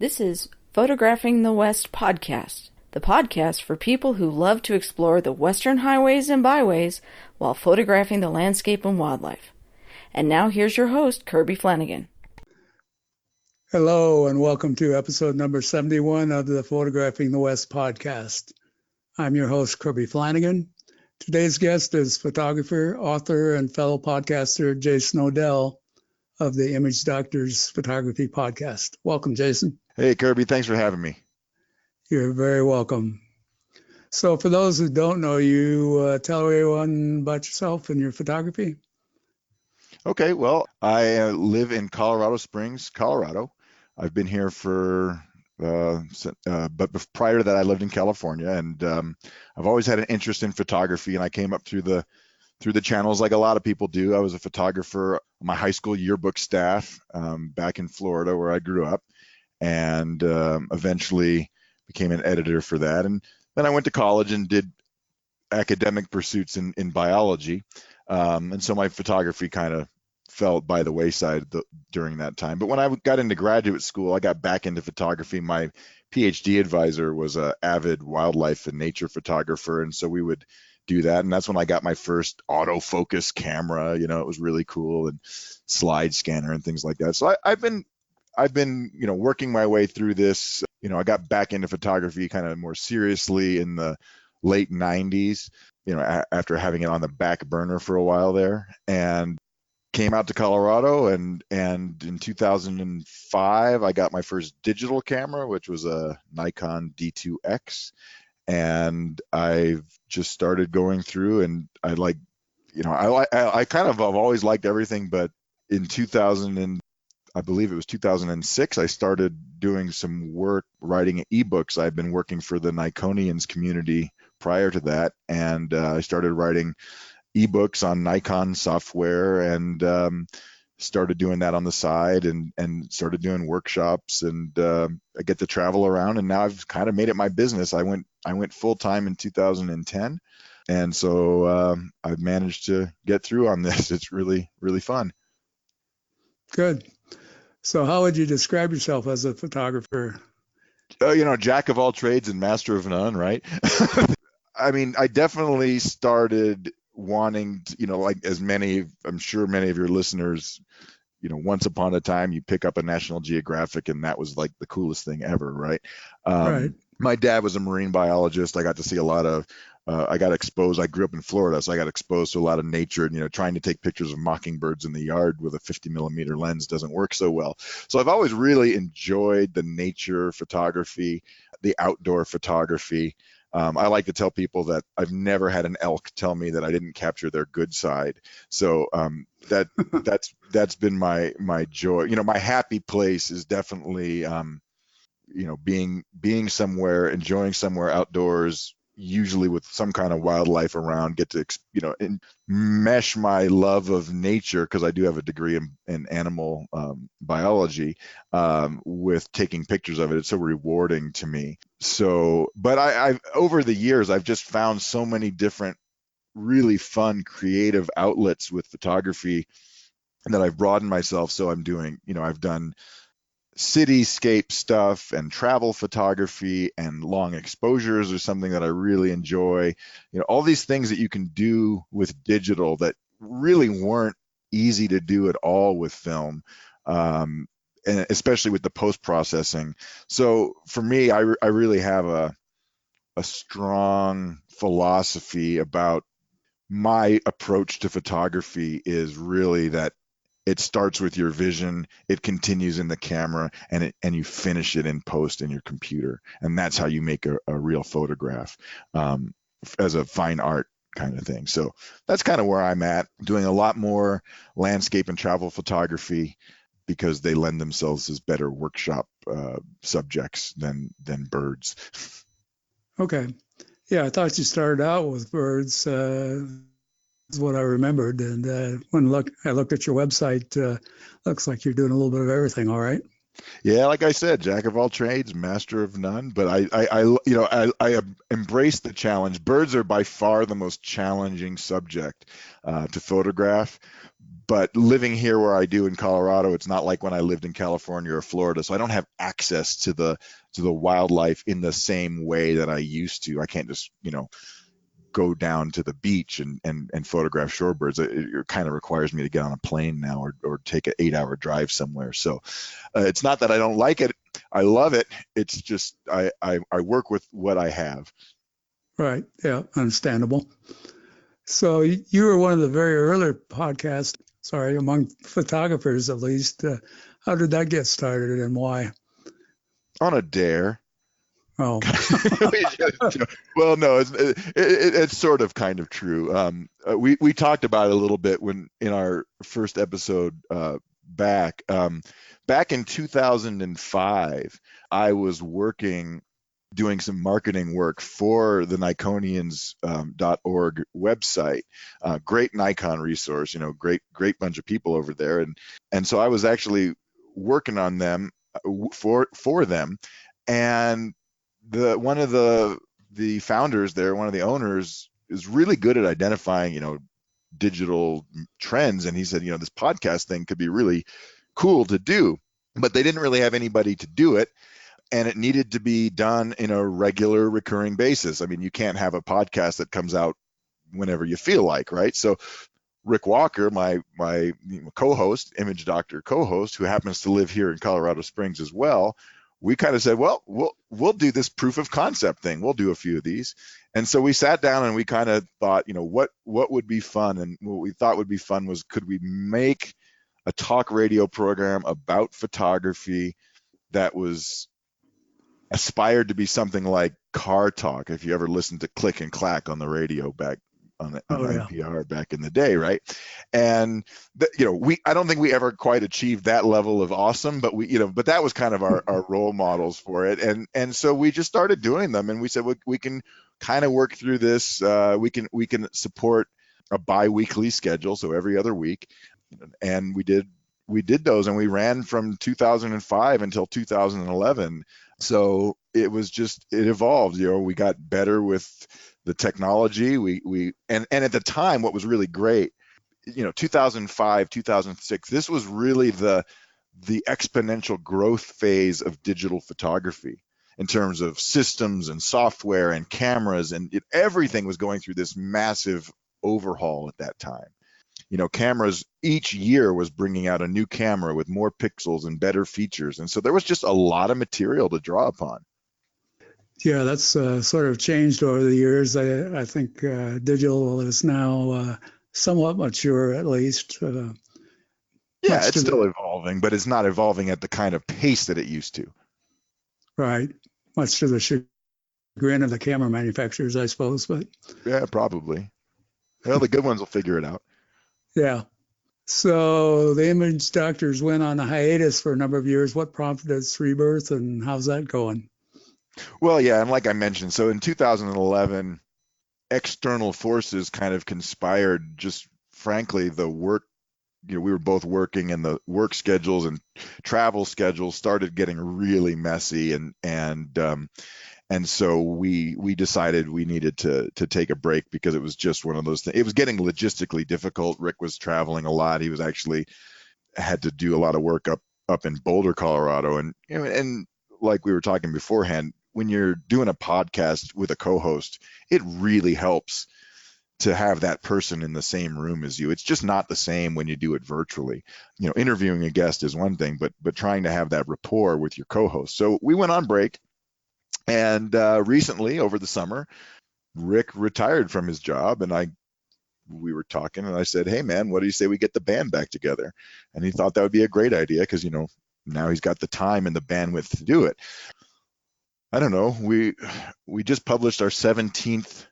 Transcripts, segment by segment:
This is Photographing the West podcast, the podcast for people who love to explore the western highways and byways while photographing the landscape and wildlife. And now here's your host, Kirby Flanagan. Hello, and welcome to episode number 71 of the Photographing the West podcast. I'm your host, Kirby Flanagan. Today's guest is photographer, author, and fellow podcaster Jason Odell of the Image Doctors Photography Podcast. Welcome, Jason. Hey, Kirby. Thanks for having me. You're very welcome. So for those who don't know you, tell everyone about yourself and your photography. Okay, well, I live in Colorado Springs, Colorado. I've been here for, but prior to that, I lived in California, and I've always had an interest in photography, and I came up through the channels like a lot of people do. I was a photographer on my high school yearbook staff back in Florida where I grew up, and eventually became an editor for that. And then I went to college and did academic pursuits in biology. And so my photography kind of fell by the wayside during that time. But when I got into graduate school, I got back into photography. My PhD advisor was an avid wildlife and nature photographer, and so we would do that. And that's when I got my first autofocus camera. You know, it was really cool, and slide scanner and things like that. So I've been working my way through this. I got back into photography kind of more seriously in the late 90s, after having it on the back burner for a while there, and came out to Colorado, and in 2005 I got my first digital camera, which was a Nikon Z7, and I've just started going through, and I kind of have always liked everything, but in 2006, I started doing some work writing ebooks. I've been working for the Nikonians community prior to that, and I started writing ebooks on Nikon software, and started doing that on the side, and started doing workshops, and I get to travel around, and now I've kind of made it my business. I went full time in 2010, and so I've managed to get through on this. It's really, really fun. Good. So how would you describe yourself as a photographer? Jack of all trades and master of none, right? I mean, I definitely started wanting to, like I'm sure many of your listeners, once upon a time you pick up a National Geographic and that was like the coolest thing ever, right? Right. My dad was a marine biologist. I got to see a lot of, I got exposed. I grew up in Florida, so I got exposed to a lot of nature, and, trying to take pictures of mockingbirds in the yard with a 50mm lens doesn't work so well. So I've always really enjoyed the nature photography, the outdoor photography. I like to tell people that I've never had an elk tell me that I didn't capture their good side. So that's been my joy. My happy place is definitely being somewhere, enjoying somewhere outdoors, usually with some kind of wildlife around, get to mesh my love of nature, because I do have a degree in animal biology, with taking pictures of it. It's so rewarding to me. So, but I've over the years, I've just found so many different really fun creative outlets with photography that I've broadened myself. So I'm doing, I've done cityscape stuff and travel photography, and long exposures are something that I really enjoy. All these things that you can do with digital that really weren't easy to do at all with film, and especially with the post-processing. So for me, I really have a strong philosophy about my approach to photography is really that it starts with your vision, it continues in the camera, and you finish it in post in your computer. And that's how you make a real photograph, as a fine art kind of thing. So that's kind of where I'm at, doing a lot more landscape and travel photography, because they lend themselves as better workshop subjects than birds. Okay. Yeah, I thought you started out with birds. Is what I remembered. And when I looked at your website, looks like you're doing a little bit of everything. All right. Yeah, like I said, jack of all trades, master of none. But I embrace the challenge. Birds are by far the most challenging subject to photograph, but living here where I do in Colorado, it's not like when I lived in California or Florida. So I don't have access to the wildlife in the same way that I used to. I can't just, go down to the beach and photograph shorebirds. It kind of requires me to get on a plane now or take an 8-hour drive somewhere. So it's not that I don't like it. I love it. It's just I work with what I have. Right. Yeah. Understandable. So you were one of the very early podcasts, among photographers at least. How did that get started and why? On a dare. Oh. Well, no, it's sort of kind of true. We talked about it a little bit in our first episode back in 2005. I was doing some marketing work for the Nikonians.org website. Great Nikon resource, great bunch of people over there, and so I was actually working on them for them, and one of the founders there, one of the owners, is really good at identifying, digital trends. And he said, this podcast thing could be really cool to do, but they didn't really have anybody to do it. And it needed to be done in a regular recurring basis. I mean, you can't have a podcast that comes out whenever you feel like, right? So Rick Walker, my co-host, Image Doctor co-host, who happens to live here in Colorado Springs as well, we kind of said, well, we'll do this proof of concept thing. We'll do a few of these. And so we sat down and we kind of thought, what would be fun? And what we thought would be fun was, could we make a talk radio program about photography that was aspired to be something like Car Talk, if you ever listened to Click and Clack on the radio back on NPR back in the day, right? And I don't think we ever quite achieved that level of awesome, but but that was kind of our role models for it, and so we just started doing them, and we said we can kind of work through this. We can support a bi-weekly schedule, so every other week, and we did those, and we ran from 2005 until 2011. So it evolved. We got better with the technology. And at the time, what was really great, 2005, 2006, this was really the exponential growth phase of digital photography in terms of systems and software and cameras, and everything was going through this massive overhaul at that time. Cameras each year was bringing out a new camera with more pixels and better features. And so there was just a lot of material to draw upon. Yeah, that's sort of changed over the years. I think digital is now somewhat mature, at least. Yeah, it's still evolving, but it's not evolving at the kind of pace that it used to. Right. Much to the chagrin of the camera manufacturers, I suppose. But yeah, probably. Well, the good ones will figure it out. Yeah. So the Image Doctors went on a hiatus for a number of years. What prompted its rebirth, and how's that going? Well, yeah, and like I mentioned, so in 2011, external forces kind of conspired. Just frankly, the work, we were both working, and the work schedules and travel schedules started getting really messy, and so we decided we needed to take a break, because it was just one of those things. It was getting logistically difficult. Rick was traveling a lot. He was actually had to do a lot of work up in Boulder, Colorado, and like we were talking beforehand, when you're doing a podcast with a co-host, it really helps to have that person in the same room as you. It's just not the same when you do it virtually. Interviewing a guest is one thing, but trying to have that rapport with your co-host. So we went on break. And recently, over the summer, Rick retired from his job, and we were talking, and I said, "Hey, man, what do you say we get the band back together?" And he thought that would be a great idea, because now he's got the time and the bandwidth to do it. I don't know. We just published our 17th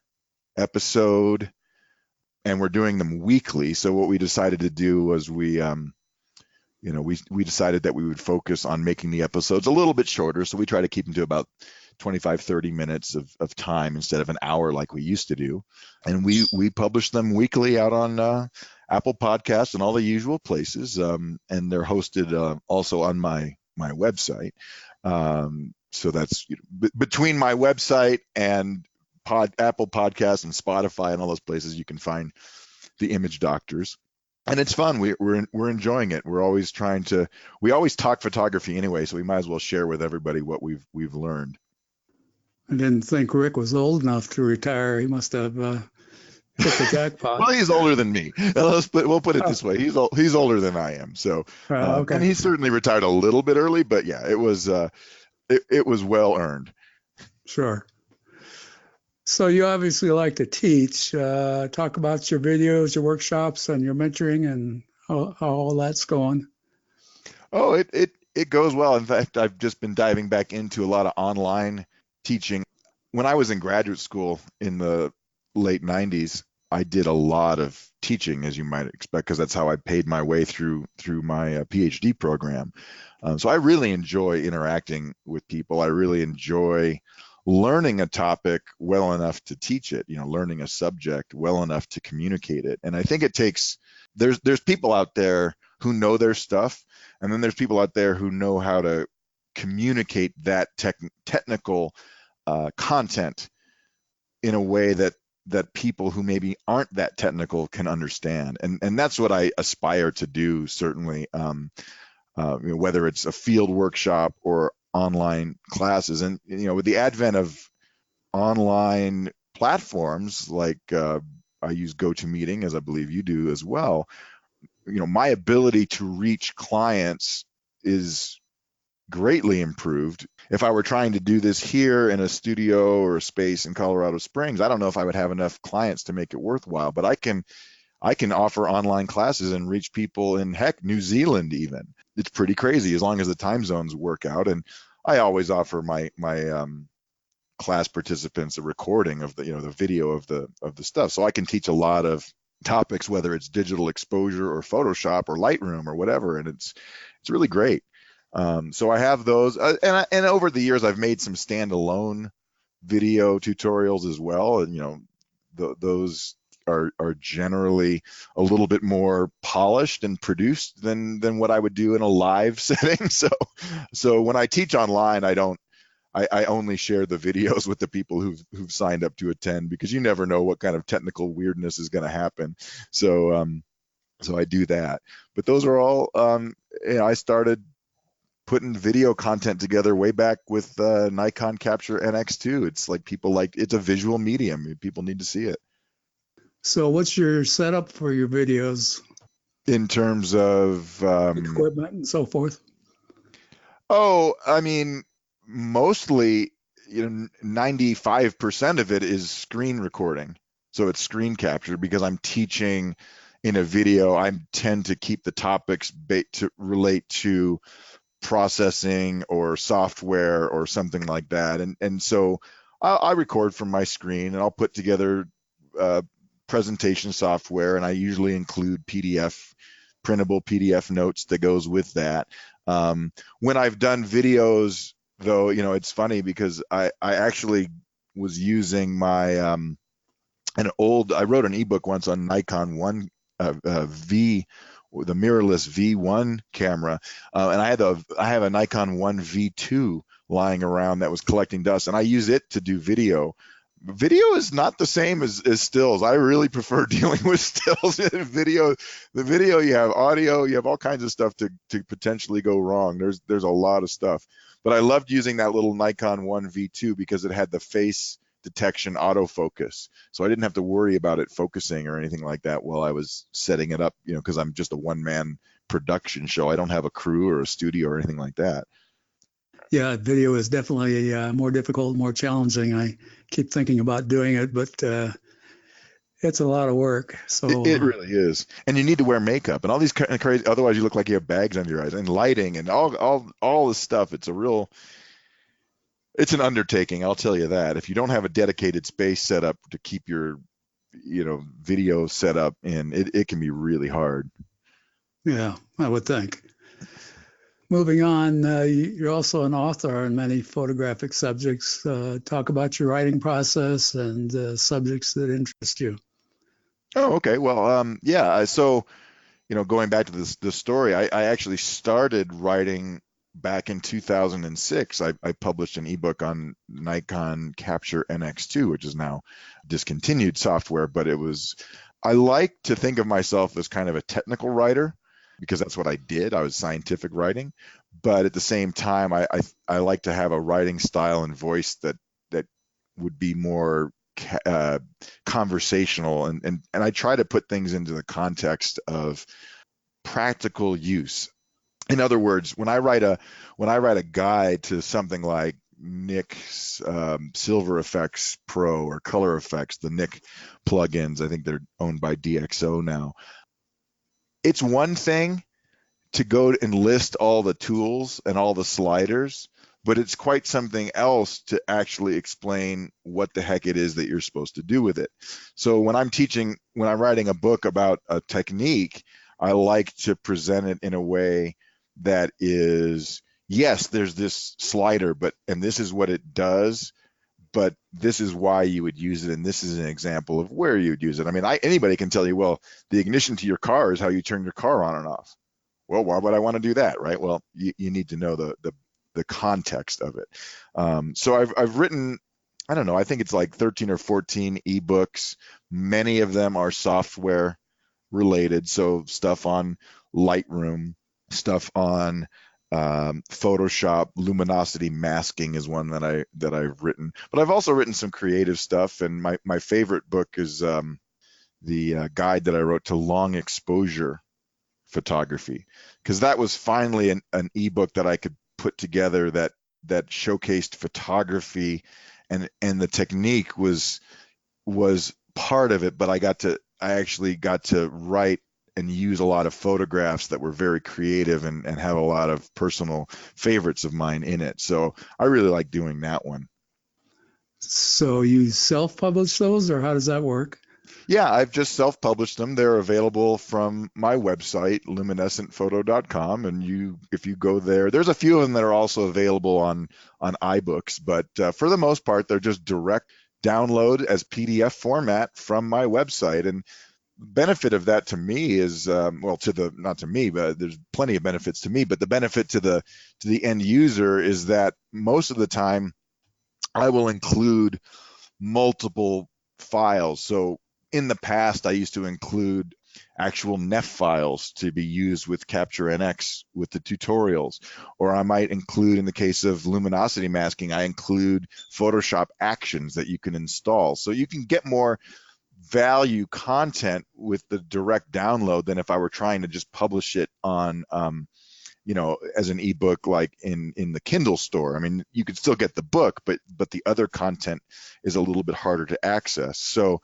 episode, and we're doing them weekly. So what we decided to do was we decided that we would focus on making the episodes a little bit shorter. So we try to keep them to about 25, 30 minutes of time instead of an hour like we used to do. And we publish them weekly out on Apple Podcasts and all the usual places. And they're hosted also on my website. So that's between my website and Apple Podcasts and Spotify and all those places, you can find the Image Doctors. And it's fun. We're enjoying it. We always talk photography anyway, so we might as well share with everybody what we've learned. I didn't think Rick was old enough to retire. He must have hit the jackpot. Well, he's older than me. We'll put it this way: he's older than I am. So, and Okay, he certainly retired a little bit early, but yeah, it was well earned. sure. So you obviously like to teach. Talk about your videos, your workshops, and your mentoring, and how all that's going. Oh, it goes well. In fact, I've just been diving back into a lot of online teaching. When I was in graduate school in the late 90s, I did a lot of teaching, as you might expect, because that's how I paid my way through my PhD program. So I really enjoy interacting with people. I really enjoy learning a topic well enough to teach it, learning a subject well enough to communicate it. And I think there's people out there who know their stuff, and then there's people out there who know how to communicate that technical content in a way that people who maybe aren't that technical can understand. And that's what I aspire to do, certainly, whether it's a field workshop or online classes. And with the advent of online platforms like I use GoToMeeting, as I believe you do as well, my ability to reach clients is greatly improved. If I were trying to do this here in a studio or a space in Colorado Springs, I don't know if I would have enough clients to make it worthwhile, but I can offer online classes and reach people in, heck, New Zealand even. It's pretty crazy as long as the time zones work out. And I always offer my class participants a recording of the video of the stuff, so I can teach a lot of topics, whether it's digital exposure or Photoshop or Lightroom or whatever, and it's really great. So I have those, and over the years I've made some standalone video tutorials as well, and those are generally a little bit more polished and produced than what I would do in a live setting. So when I teach online, I only share the videos with the people who've signed up to attend, because you never know what kind of technical weirdness is going to happen. So I do that. But those are all, I started putting video content together way back with Nikon Capture NX2. It's a visual medium. People need to see it. So what's your setup for your videos? In terms of Equipment and so forth? Oh, I mean, mostly, 95% of it is screen recording. So it's screen capture, because I'm teaching in a video. I tend to keep the topics to relate to processing or software or something like that. And so I record from my screen, and I'll put together presentation software, and I usually include printable PDF notes that goes with that. When I've done videos, though, it's funny because I actually was using my I wrote an ebook once on Nikon V, the mirrorless V1 camera, and I have a Nikon 1 V2 lying around that was collecting dust, and I use it to do video. Video is not the same as stills. I really prefer dealing with stills. The video, you have audio, you have all kinds of stuff to potentially go wrong. There's a lot of stuff. But I loved using that little Nikon 1 V2 because it had the face detection autofocus. So I didn't have to worry about it focusing or anything like that while I was setting it up, because I'm just a one-man production show. I don't have a crew or a studio or anything like that. Yeah, video is definitely more difficult, more challenging. I keep thinking about doing it, but it's a lot of work. So it really is, and you need to wear makeup and all these kind of crazy. Otherwise, you look like you have bags under your eyes, and lighting and all this stuff. It's an undertaking. I'll tell you that. If you don't have a dedicated space set up to keep your video set up in, it can be really hard. Yeah, I would think. Moving on, you're also an author on many photographic subjects. Talk about your writing process and subjects that interest you. Oh, okay. Well, yeah. So, going back to this story, I actually started writing back in 2006. I published an ebook on Nikon Capture NX2, which is now discontinued software, but it was I like to think of myself as kind of a technical writer because that's what I did. I was scientific writing, but at the same time, I like to have a writing style and voice that would be more conversational, and I try to put things into the context of practical use. In other words, when I write a guide to something like Nik's Silver Effects Pro or Color Effects, the Nik plugins, I think they're owned by DxO now. It's one thing to go and list all the tools and all the sliders, but it's quite something else to actually explain what the heck it is that you're supposed to do with it. So when I'm writing a book about a technique, I like to present it in a way that is, yes, there's this slider, and this is what it does, but this is why you would use it, and this is an example of where you would use it. I mean, anybody can tell you, well, the ignition to your car is how you turn your car on and off. Well, why would I want to do that, right? Well, you need to know the context of it. So I've written, I don't know, I think it's like 13 or 14 ebooks. Many of them are software related, so stuff on Lightroom, stuff on Photoshop. Luminosity masking is one that I've written, but I've also written some creative stuff. And my favorite book is the guide that I wrote to long exposure photography, because that was finally an ebook that I could put together that showcased photography, and the technique was part of it, but I actually got to write and use a lot of photographs that were very creative and have a lot of personal favorites of mine in it. So I really like doing that one. So you self-publish those, or how does that work? Yeah, I've just self-published them. They're available from my website, luminescentphoto.com, and if you go there, there's a few of them that are also available on iBooks, but for the most part, they're just direct download as PDF format from my website. And the benefit of that to me is, not to me, but there's plenty of benefits to me, but the benefit to the end user is that most of the time I will include multiple files. So in the past, I used to include actual NEF files to be used with Capture NX with the tutorials, or I might include, in the case of luminosity masking, I include Photoshop actions that you can install. So you can get more value content with the direct download than if I were trying to just publish it on as an ebook, like in the Kindle store. I mean, you could still get the book, but the other content is a little bit harder to access. So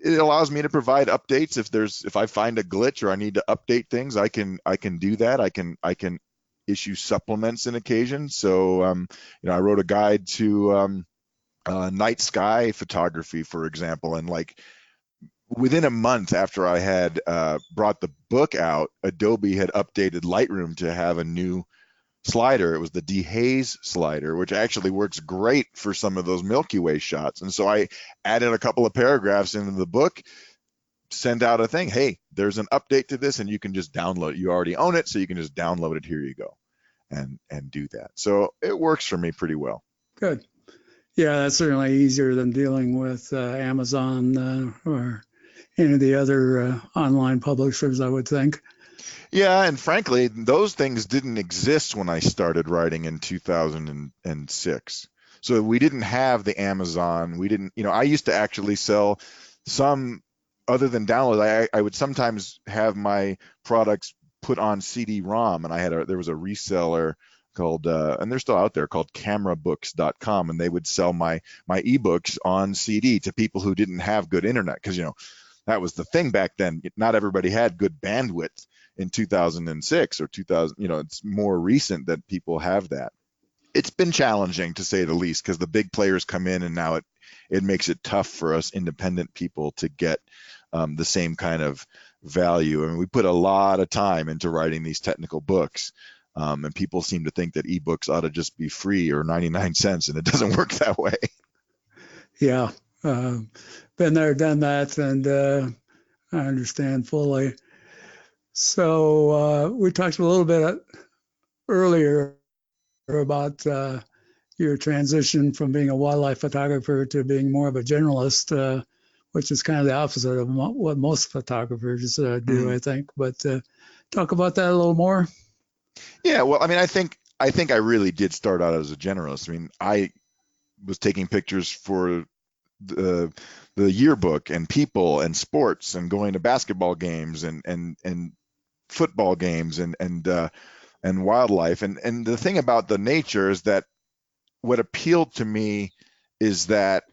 it allows me to provide updates if I find a glitch or I need to update things. I can do that. I can issue supplements in occasion. So I wrote a guide to night sky photography, for example, and like within a month after I had brought the book out, Adobe had updated Lightroom to have a new slider. It was the dehaze slider, which actually works great for some of those Milky Way shots. And so I added a couple of paragraphs into the book, send out a thing, hey, there's an update to this, and you can just download it. You already own it, so you can just download it. Here you go, and do that. So it works for me pretty well. Good. Yeah, that's certainly easier than dealing with Amazon or any of the other online publishers, I would think. Yeah, and frankly, those things didn't exist when I started writing in 2006. So we didn't have the Amazon. We didn't, I used to actually sell some, other than download. I would sometimes have my products put on CD-ROM, and there was a reseller called, and they're still out there, called camerabooks.com, and they would sell my ebooks on CD to people who didn't have good internet, because that was the thing back then. Not everybody had good bandwidth in 2006 or 2000. It's more recent that people have that. It's been challenging, to say the least, because the big players come in, and now it makes it tough for us independent people to get the same kind of value. I mean, we put a lot of time into writing these technical books, and people seem to think that ebooks ought to just be free or 99 cents, and it doesn't work that way. Yeah. Been there, done that, and I understand fully. So we talked a little bit earlier about your transition from being a wildlife photographer to being more of a generalist. which is kind of the opposite of what most photographers do, I think. But talk about that a little more. Yeah, well, I mean, I think I really did start out as a generalist. I mean, I was taking pictures for the yearbook and people and sports and going to basketball games and football games and wildlife. And the thing about the nature is that what appealed to me is that,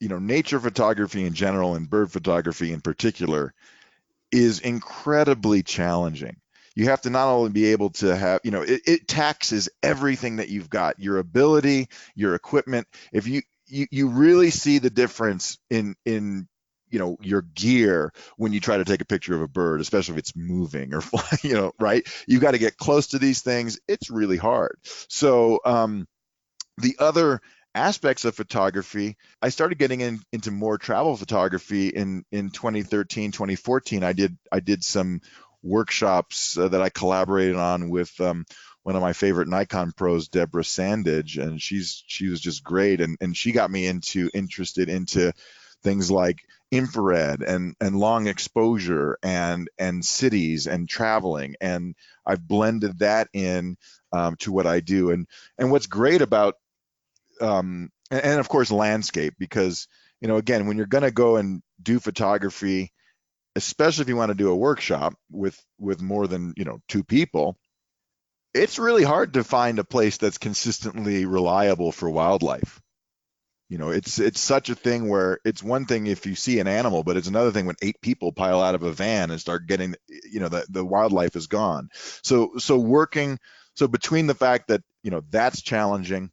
nature photography in general and bird photography in particular is incredibly challenging. You have to not only be able to have, it taxes everything that you've got, your ability, your equipment. If you really see the difference in your gear when you try to take a picture of a bird, especially if it's moving or flying, right? You got to get close to these things. It's really hard. So the other aspects of photography, I started getting into more travel photography in 2013, 2014. I did some workshops that I collaborated on with one of my favorite Nikon pros, Deborah Sandage, and she was just great, and she got me interested into things like infrared and long exposure and cities and traveling, and I've blended that in to what I do, and what's great about and of course landscape, because again, when you're going to go and do photography, especially if you want to do a workshop with more than 2 people, it's really hard to find a place that's consistently reliable for wildlife. It's such a thing where it's one thing if you see an animal, but it's another thing when 8 people pile out of a van and start getting, the wildlife is gone. So between the fact that that's challenging,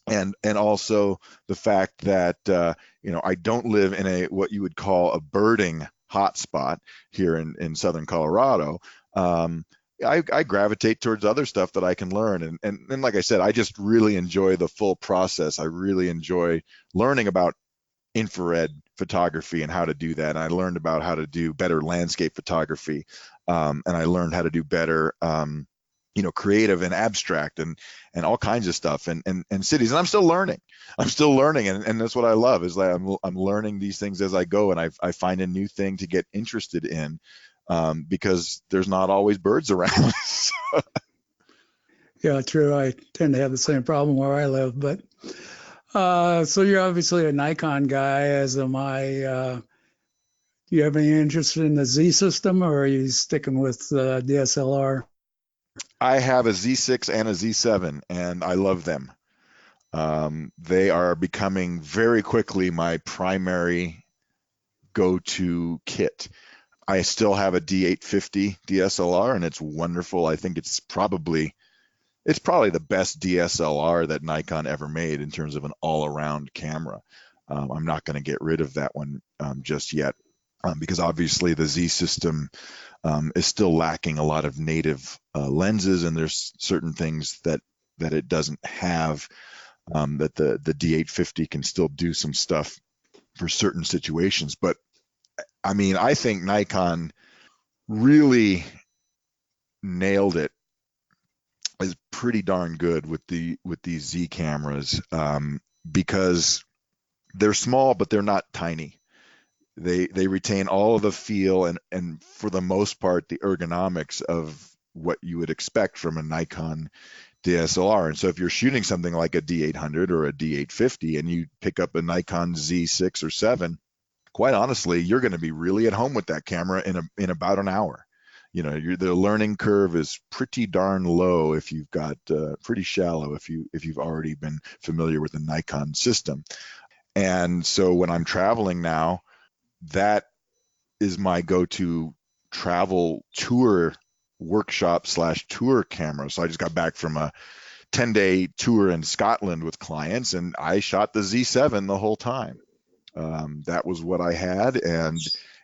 and also the fact that I don't live in what you would call a birding hotspot here in southern Colorado, I gravitate towards other stuff that I can learn, and like I said, I just really enjoy the full process. I really enjoy learning about infrared photography and how to do that. And I learned about how to do better landscape photography, and I learned how to do better creative and abstract and all kinds of stuff and cities. And I'm still learning. And that's what I love, is like I'm learning these things as I go, and I find a new thing to get interested in, because there's not always birds around. Yeah, true. I tend to have the same problem where I live, but so you're obviously a Nikon guy, as am I. Do you have any interest in the Z system, or are you sticking with DSLR? I have a Z6 and a Z7, and I love them. They are becoming very quickly my primary go-to kit. I still have a D850 DSLR, and it's wonderful. I think it's probably the best DSLR that Nikon ever made in terms of an all-around camera. I'm not going to get rid of that one just yet, because obviously the Z system is still lacking a lot of native lenses, and there's certain things that it doesn't have, that the D850 can still do some stuff for certain situations. But I mean, I think Nikon really nailed it. Is pretty darn good with these Z cameras, because they're small, but they're not tiny. They retain all of the feel and for the most part the ergonomics of what you would expect from a Nikon DSLR. And so if you're shooting something like a D800 or a D850 and you pick up a Nikon Z6 or 7, quite honestly, you're going to be really at home with that camera in about an hour. The learning curve is pretty darn low if you've got pretty shallow if you've already been familiar with the Nikon system. And so when I'm traveling now, that is my go-to travel tour workshop / tour camera. So I just got back from a 10-day tour in Scotland with clients, and I shot the Z7 the whole time. That was what I had, and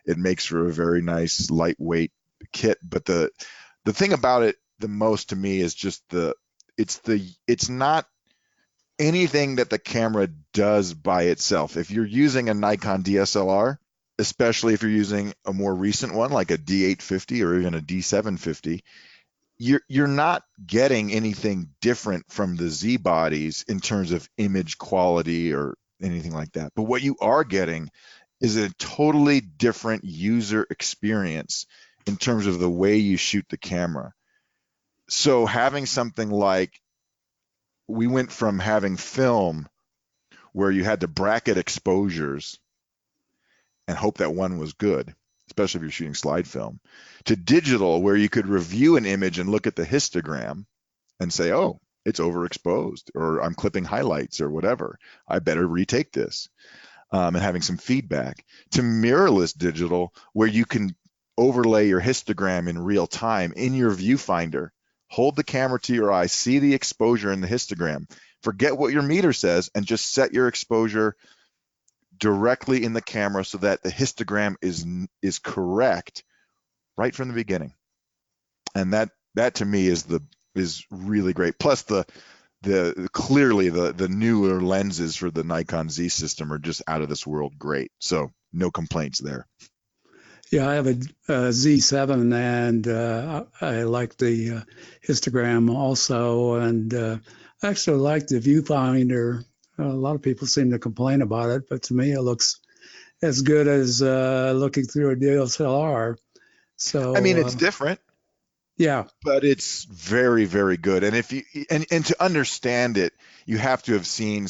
it makes for a very nice lightweight kit. But the thing about it the most to me is just it's not anything that the camera does by itself. If you're using a Nikon DSLR, especially if you're using a more recent one like a D850 or even a D750, you're not getting anything different from the Z bodies in terms of image quality or anything like that. But what you are getting is a totally different user experience in terms of the way you shoot the camera. So having something like, we went from having film where you had to bracket exposures and hope that one was good, especially if you're shooting slide film, to digital where you could review an image and look at the histogram and say, oh, it's overexposed, or I'm clipping highlights or whatever. I better retake this, and having some feedback, to mirrorless digital where you can overlay your histogram in real time in your viewfinder, hold the camera to your eye, see the exposure in the histogram, forget what your meter says, and just set your exposure directly in the camera so that the histogram is correct right from the beginning. And that to me is really great. Plus clearly the newer lenses for the Nikon Z system are just out of this world great. So no complaints there. Yeah, I have a Z7, and I like the histogram also, and I actually like the viewfinder. A lot of people seem to complain about it, but to me it looks as good as looking through a DSLR. So I mean, it's different. Yeah, but it's very, very good. And if you and to understand it, you have to have seen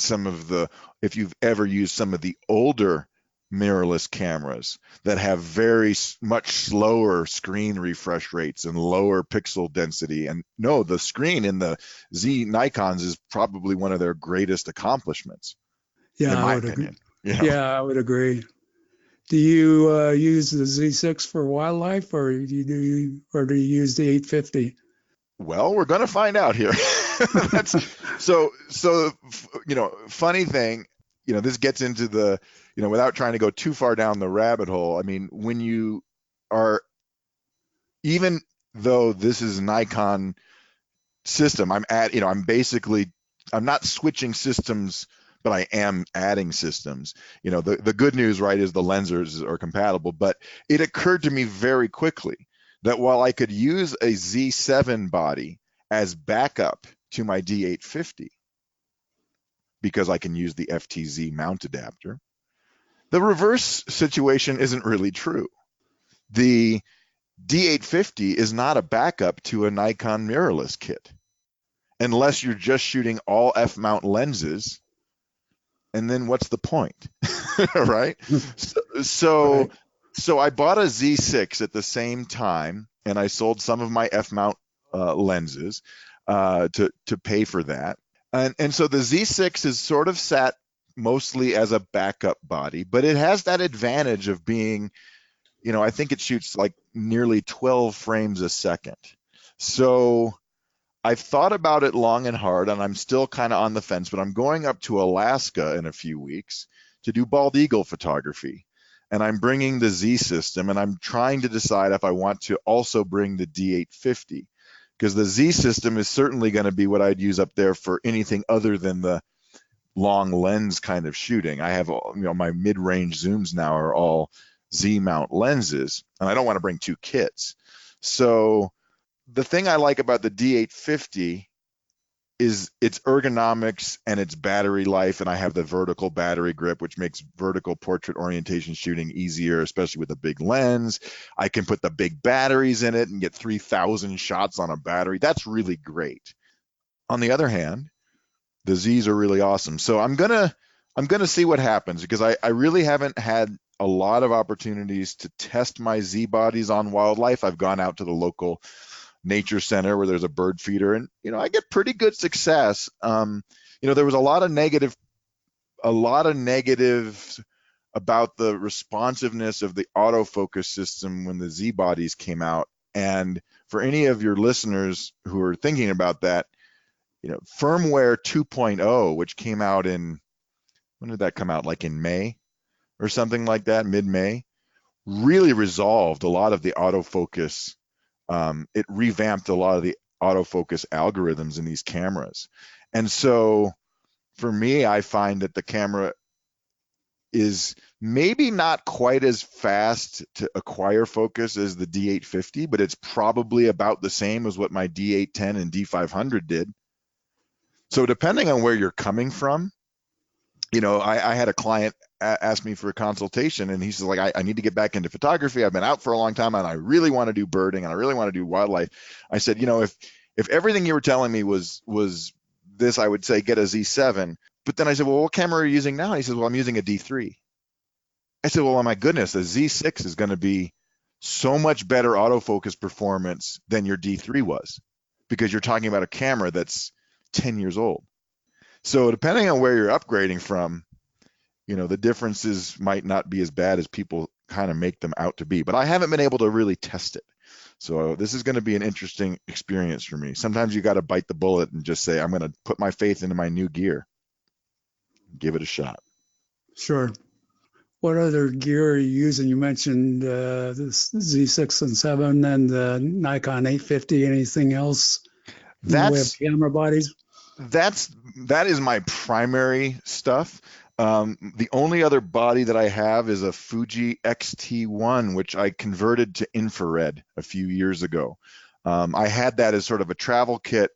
if you've ever used some of the older mirrorless cameras that have very much slower screen refresh rates and lower pixel density. And no, the screen in the Z Nikons is probably one of their greatest accomplishments, yeah, in I my would agree. opinion. You know? Yeah, I would agree. Do you use the Z6 for wildlife, or do you use the 850? Well, we're going to find out here. So, funny thing, this gets into the, without trying to go too far down the rabbit hole. I mean, when you are, even though this is Nikon system, I'm not switching systems, but I am adding systems. The good news, right, is the lenses are compatible, but it occurred to me very quickly that while I could use a Z7 body as backup to my D850, because I can use the FTZ mount adapter, the reverse situation isn't really true. The D850 is not a backup to a Nikon mirrorless kit, unless you're just shooting all F-mount lenses, and then what's the point, right? So I bought a Z6 at the same time, and I sold some of my F-mount lenses to pay for that. And so the Z6 is sort of sat mostly as a backup body, but it has that advantage of being, I think it shoots like nearly 12 frames a second. So I've thought about it long and hard, and I'm still kind of on the fence, but I'm going up to Alaska in a few weeks to do bald eagle photography. And I'm bringing the Z system, and I'm trying to decide if I want to also bring the D850, because the Z system is certainly going to be what I'd use up there for anything other than the long lens kind of shooting. I have, my mid-range zooms now are all Z mount lenses, and I don't want to bring two kits. So the thing I like about the D850 is its ergonomics and its battery life, and I have the vertical battery grip, which makes vertical portrait orientation shooting easier, especially with a big lens. I can put the big batteries in it and get 3,000 shots on a battery. That's really great. On the other hand, the Zs are really awesome. So I'm gonna see what happens, because I really haven't had a lot of opportunities to test my Z bodies on wildlife. I've gone out to the local nature center where there's a bird feeder, and I get pretty good success. There was a lot of negatives about the responsiveness of the autofocus system when the Z bodies came out. And for any of your listeners who are thinking about that, firmware 2.0, which came out when did that come out? Like in May or something like that, mid-May, really resolved a lot of the autofocus. It revamped a lot of the autofocus algorithms in these cameras. And so for me, I find that the camera is maybe not quite as fast to acquire focus as the D850, but it's probably about the same as what my D810 and D500 did. So depending on where you're coming from, I had a client ask me for a consultation, and he says, like, I need to get back into photography. I've been out for a long time, and I really want to do birding, and I really want to do wildlife. I said, if everything you were telling me was this, I would say get a Z7. But then I said, well, what camera are you using now? And he says, well, I'm using a D3. I said, well, oh my goodness, the Z6 is going to be so much better autofocus performance than your D3 was, because you're talking about a camera that's 10 years old. So depending on where you're upgrading from, the differences might not be as bad as people kind of make them out to be. But I haven't been able to really test it. So this is going to be an interesting experience for me. Sometimes you got to bite the bullet and just say, I'm going to put my faith into my new gear. Give it a shot. Sure. What other gear are you using? You mentioned this Z6 and 7 and the Nikon 850. Anything else in the way of camera bodies? That is my primary stuff. The only other body that I have is a Fuji X-T1, which I converted to infrared a few years ago. I had that as sort of a travel kit,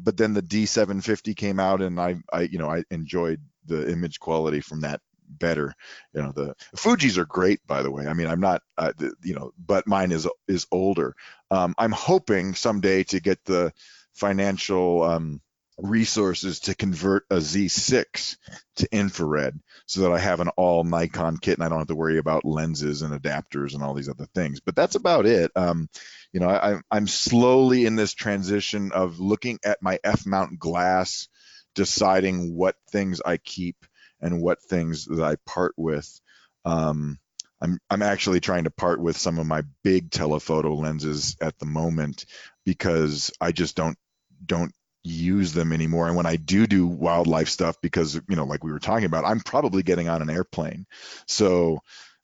but then the D750 came out, and I enjoyed the image quality from that better. The Fujis are great, by the way. I mean, I'm not, but mine is older. I'm hoping someday to get the financial resources to convert a Z6 to infrared, so that I have an all Nikon kit and I don't have to worry about lenses and adapters and all these other things. But that's about it. I'm slowly in this transition of looking at my F-mount glass, deciding what things I keep and what things that I part with. I'm actually trying to part with some of my big telephoto lenses at the moment, because I just don't use them anymore. And when I do wildlife stuff, because like we were talking about, I'm probably getting on an airplane. So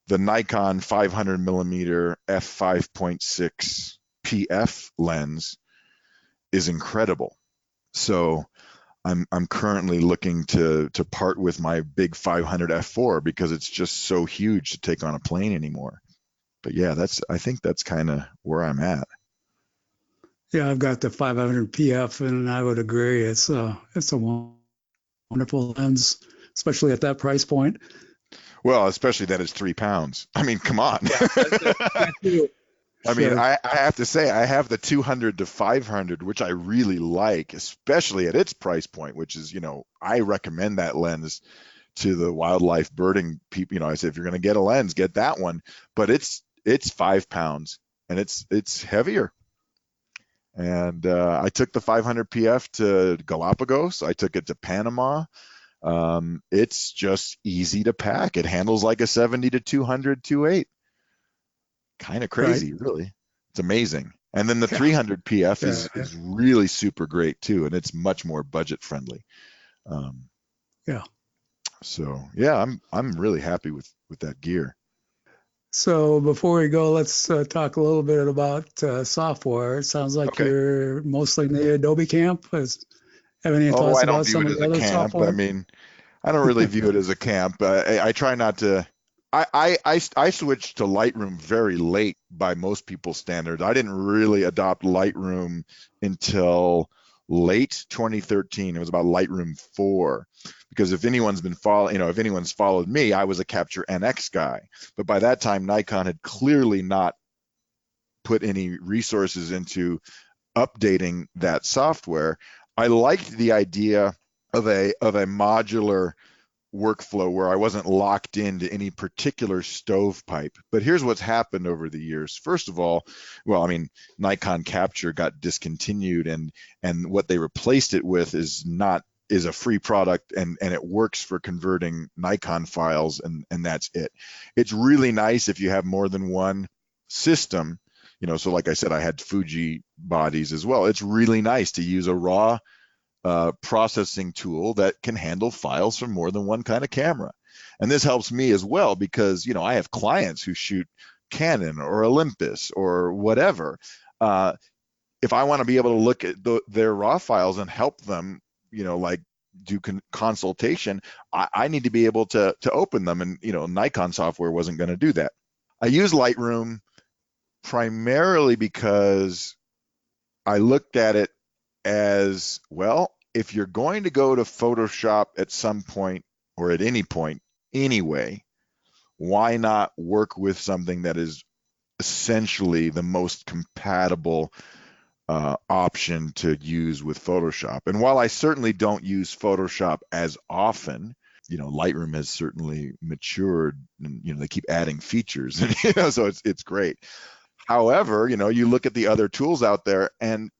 the Nikon 500 millimeter f5.6 PF lens is incredible. So I'm currently looking to part with my big 500 f4, because it's just so huge to take on a plane anymore. But yeah, I think that's kind of where I'm at. Yeah, I've got the 500 PF, and I would agree. It's a wonderful lens, especially at that price point. Well, especially that it's 3 pounds. I mean, come on. I Sure. mean, I have to say, I have the 200 to 500, which I really like, especially at its price point, which is, I recommend that lens to the wildlife birding people. I say, if you're going to get a lens, get that one. But it's 5 pounds, and it's heavier. And I took the 500 PF to Galapagos. I took it to Panama. It's just easy to pack. It handles like a 70 to 200 2.8. Kind of crazy, right? Really. It's amazing. And then the 300 PF is really super great too, and it's much more budget friendly. So yeah, I'm really happy with that gear. So before we go, let's talk a little bit about software. It sounds like you're mostly in the Adobe camp. Have any thoughts about some of the other software? I mean, I don't really view it as a camp. I try not to. I switched to Lightroom very late by most people's standards. I didn't really adopt Lightroom until late 2013. It was about Lightroom 4, because if anyone's been if anyone's followed me, I was a Capture NX guy. But by that time, Nikon had clearly not put any resources into updating that software. I liked the idea of a modular workflow where I wasn't locked into any particular stovepipe. But here's what's happened over the years. First of all, Nikon Capture got discontinued, and what they replaced it with is a free product, and it works for converting Nikon files, and that's it. It's really nice if you have more than one system. So like I said, I had Fuji bodies as well. It's really nice to use a raw processing tool that can handle files from more than one kind of camera. And this helps me as well, because I have clients who shoot Canon or Olympus or whatever. If I want to be able to look at their raw files and help them, like do consultation, I need to be able to open them, and Nikon software wasn't going to do that. I use Lightroom primarily because I looked at it as, well, if you're going to go to Photoshop at some point or at any point anyway, why not work with something that is essentially the most compatible option to use with Photoshop? And while I certainly don't use Photoshop as often, Lightroom has certainly matured, and they keep adding features, and so it's great. However, you look at the other tools out there, and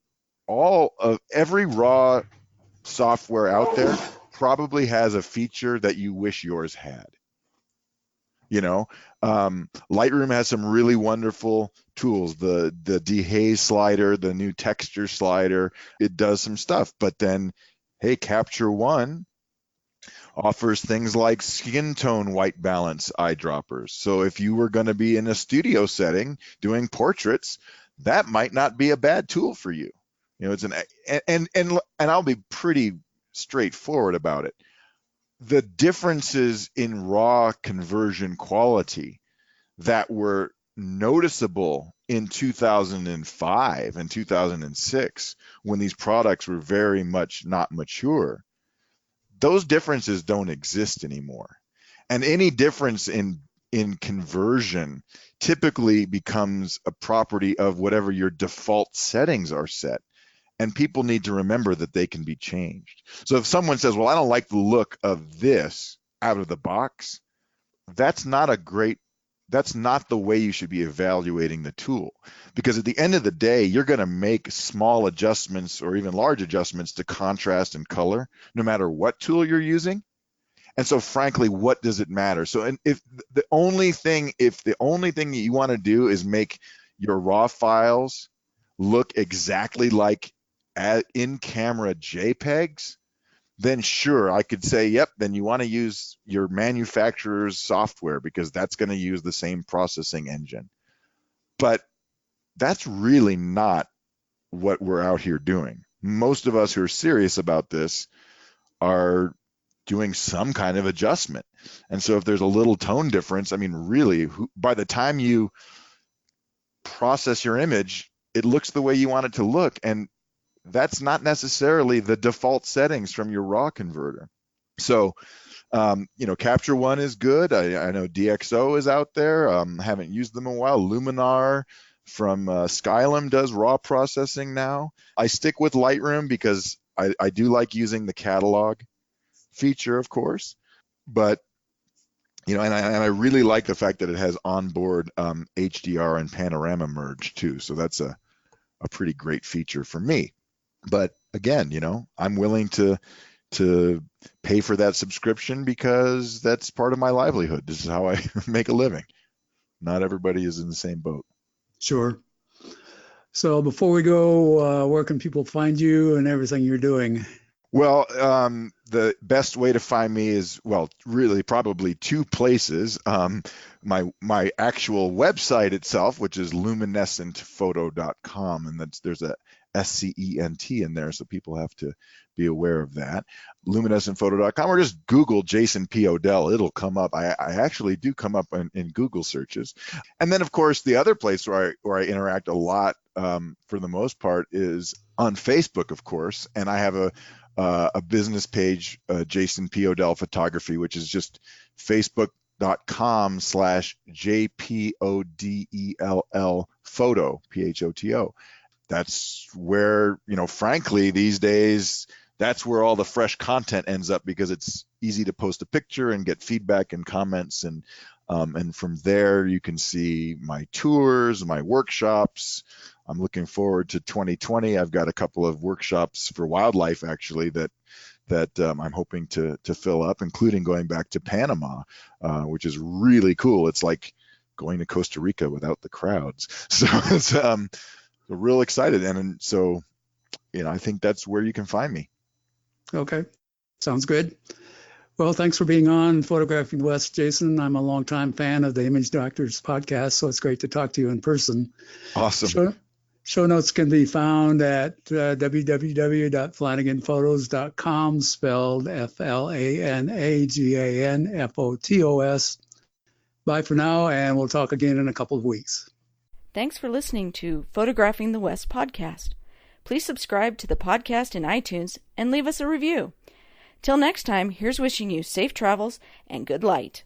every RAW software out there probably has a feature that you wish yours had. Lightroom has some really wonderful tools. The dehaze slider, the new texture slider, it does some stuff. But then, hey, Capture One offers things like skin tone white balance eyedroppers. So if you were going to be in a studio setting doing portraits, that might not be a bad tool for you. It's and I'll be pretty straightforward about it. The differences in raw conversion quality that were noticeable in 2005 and 2006, when these products were very much not mature, those differences don't exist anymore. And any difference in conversion typically becomes a property of whatever your default settings are set. And people need to remember that they can be changed. So if someone says, well, I don't like the look of this out of the box, that's not the way you should be evaluating the tool. Because at the end of the day, you're going to make small adjustments or even large adjustments to contrast and color, no matter what tool you're using. And so frankly, what does it matter? So if the only thing that you want to do is make your raw files look exactly like in-camera JPEGs, then sure, I could say, yep, then you want to use your manufacturer's software because that's going to use the same processing engine. But that's really not what we're out here doing. Most of us who are serious about this are doing some kind of adjustment. And so if there's a little tone difference, really, by the time you process your image, it looks the way you want it to look. And that's not necessarily the default settings from your RAW converter. So, Capture One is good. I know DxO is out there. Haven't used them in a while. Luminar from Skylum does RAW processing now. I stick with Lightroom because I do like using the catalog feature, of course. But, and I really like the fact that it has onboard HDR and panorama merge too. So that's a pretty great feature for me. But again, I'm willing to pay for that subscription because that's part of my livelihood. This is how I make a living. Not everybody is in the same boat. Sure. So before we go, where can people find you and everything you're doing? Well, the best way to find me is, really probably two places. My actual website itself, which is luminescentphoto.com, and there's a SCENT in there, so people have to be aware of that. Luminescentphoto.com, or just Google Jason P. Odell. It'll come up. I actually do come up in Google searches. And then, of course, the other place where I interact a lot, for the most part, is on Facebook, of course. And I have a business page, Jason P. Odell Photography, which is just facebook.com/JPODELL photo, PHOTO. That's where, frankly, these days, that's where all the fresh content ends up, because it's easy to post a picture and get feedback and comments. And from there, you can see my tours, my workshops. I'm looking forward to 2020. I've got a couple of workshops for wildlife, actually, that I'm hoping to fill up, including going back to Panama, which is really cool. It's like going to Costa Rica without the crowds. So it's real excited. And so, I think that's where you can find me. Okay. Sounds good. Well, thanks for being on Photographing the West, Jason. I'm a longtime fan of the Image Doctors podcast, so it's great to talk to you in person. Awesome. Show notes can be found at www.flanaganphotos.com, spelled FLANAGANPHOTOS. Bye for now, and we'll talk again in a couple of weeks. Thanks for listening to Photographing the West podcast. Please subscribe to the podcast in iTunes and leave us a review. Till next time, here's wishing you safe travels and good light.